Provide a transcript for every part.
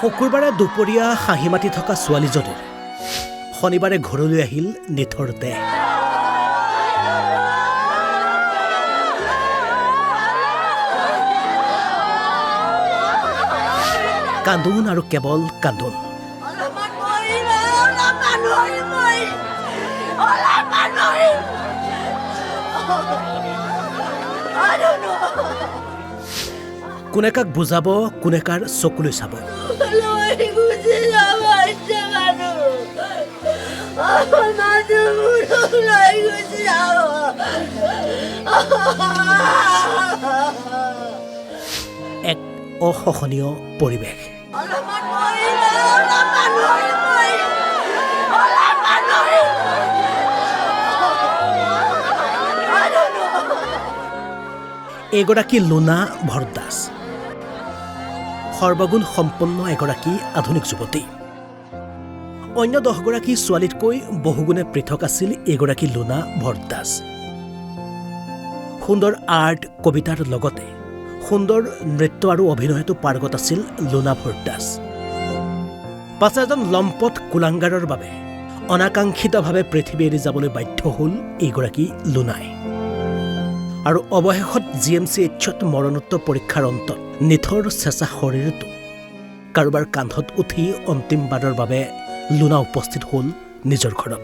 শুকুৰবাৰে দুপৰীয়া হাঁহি মাতি থকা ছোৱালীজনীৰ শনিবাৰে ঘৰলৈ আহিল নিথৰ দেহ। কান্দোন আৰু কেৱল কান্দোন। কোনে কাক বুজাব, কোনে কাৰ চকুলৈ চাব। এক অসহনীয় পৰিৱেশ। এগৰাকী লুনা ভৰদ্বাজ, সৰ্বগুণ সম্পন্ন এগৰাকী আধুনিক যুৱতী। অন্য 10 গৰাকী ছোৱালীতকৈ বহুগুণে পৃথক আছিল এগৰাকী লুনা ভৰদ্বাজ। সুন্দৰ আৰ্ট কবিতাৰ লগতে সুন্দৰ নৃত্য আৰু অভিনয়তো পাৰ্গত আছিল লুনা ভৰদ্বাজ। পাছে এজন লম্পট কুলাংগাৰৰ বাবে অনাকাংক্ষিতভাৱে পৃথিৱী এৰি যাবলৈ বাধ্য হ'ল এইগৰাকী লুনাই। আৰু অৱশেষত GMCHত মৰণোত্তৰ পৰীক্ষাৰ অন্তত নিথৰ চেঁচা শৰীৰটো কাৰোবাৰ কান্ধত উঠি অন্তিমবাৰৰ বাবে লুনা উপস্থিত হ'ল নিজৰ ঘৰত।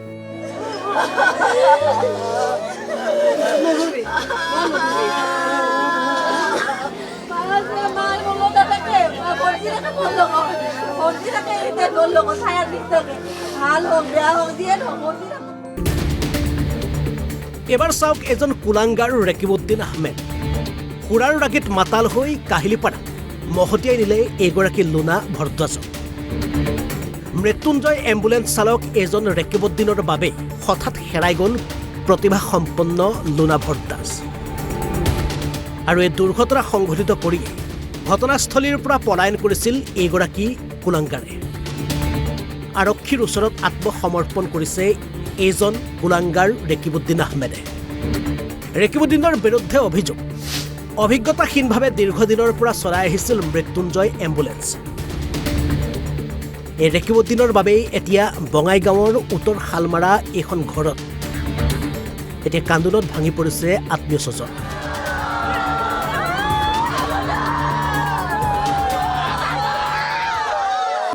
এবাৰ চাওক এজন কুলাংগাৰ ৰেকিবউদ্দিন আহমেদ সুৰাৰ ৰাগীত মাতাল হৈ কাহিলীপাৰা মহতিয়াই নিলে এইগৰাকী লুনা ভৰদ্বাজক। মৃত্যুঞ্জয় এম্বুলেন্স চালক এজন ৰেকিবউদ্দিনৰ বাবে হঠাৎ হেৰাই গ'ল প্ৰতিভাসম্পন্ন লুনা ভৰদ্বাজ। আৰু এই দুৰ্ঘটনা সংঘটিত কৰি ঘটনাস্থলীৰ পৰা পলায়ন কৰিছিল এইগৰাকী কুলাংগাৰে। আৰক্ষীৰ ওচৰত আত্মসমৰ্পণ কৰিছে এইজন কুলাংগাৰ ৰেকিবউদ্দিন আহমেদে। ৰেকিবউদ্দিনৰ বিৰুদ্ধে অভিযোগ, অভিজ্ঞতাহীনভাৱে দীৰ্ঘদিনৰ পৰা চলাই আহিছিল মৃত্যুঞ্জয় এম্বুলেন্স। এই ৰেকিবউদ্দিনৰ বাবেই এতিয়া বঙাইগাঁৱৰ উত্তৰ শালমাৰা এইখন ঘৰত এতিয়া কান্দোনত ভাঙি পৰিছে আত্মীয় স্বজন।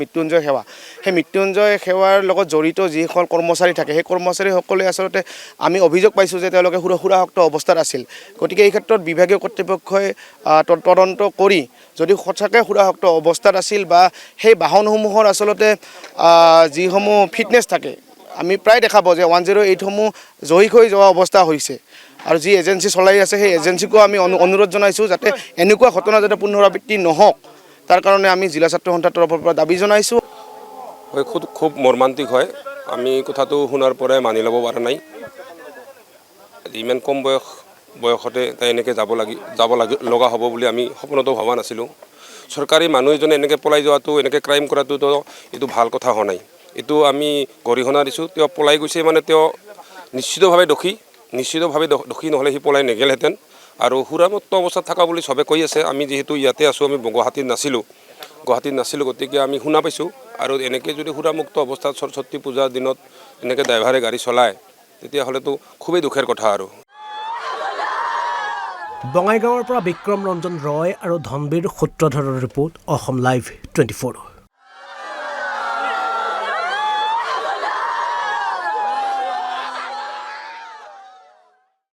মৃত্যুঞ্জয় সেৱা, সেই মৃত্যুঞ্জয় সেৱাৰ লগত জড়িত যিসকল কৰ্মচাৰী থাকে সেই কৰ্মচাৰীসকলে আচলতে আমি অভিযোগ পাইছোঁ যে তেওঁলোকে সুৰাসক্ত অৱস্থাত আছিল। গতিকে এই ক্ষেত্ৰত বিভাগীয় কৰ্তৃপক্ষই তদন্ত কৰি যদি সঁচাকৈ সুৰাসক্ত অৱস্থাত আছিল বা সেই বাহনসমূহৰ আচলতে যিসমূহ ফিটনেছ থাকে, আমি প্ৰায় দেখা পাওঁ যে 108সমূহ জয়ী হৈ যোৱা অৱস্থা হৈছে। আৰু যি এজেঞ্চি চলাই আছে সেই এজেঞ্চিকো আমি অনুৰোধ জনাইছোঁ যাতে এনেকুৱা ঘটনা যাতে পুনৰাবৃত্তি নহওক, তাৰ কাৰণে আমি জিলা ছাত্ৰ সন্থাৰ তৰফৰ পৰা দাবী জনাইছোঁ। হয়, খুব মৰ্মান্তিক হয়। আমি কথাটো শুনাৰ পৰাই মানি ল'ব পৰা নাই। ইমান কম বয়সতে তাই এনেকৈ যাব লগা হ'ব বুলি আমি সপোনতো ভবা নাছিলোঁ। চৰকাৰী মানুহ এজনে এনেকৈ পলাই যোৱাটো, এনেকৈ ক্ৰাইম কৰাটোতো এইটো ভাল কথা হোৱা নাই। এইটো আমি গৰিহণা দিছোঁ। তেওঁ পলাই গৈছে মানে তেওঁ নিশ্চিতভাৱে দোষী নহ'লে সি পলাই নেগেলহেঁতেন। আৰু সুৰামুক্ত অৱস্থাত থকা বুলি চবে কৈ আছে। আমি যিহেতু ইয়াতে আছোঁ, আমি গুৱাহাটীত নাছিলোঁ, গতিকে আমি শুনা পাইছোঁ। আৰু এনেকৈ যদি সুৰামুক্ত অৱস্থাত সৰস্বতী পূজাৰ দিনত এনেকৈ ড্ৰাইভাৰে গাড়ী চলায় তেতিয়াহ'লেতো খুবেই দুখেৰ কথা। আৰু বঙাইগাঁৱৰ পৰা বিক্ৰম ৰঞ্জন ৰয় আৰু ধনবীৰ সূত্ৰধৰৰ ৰিপৰ্ট, অসম লাইভ 24।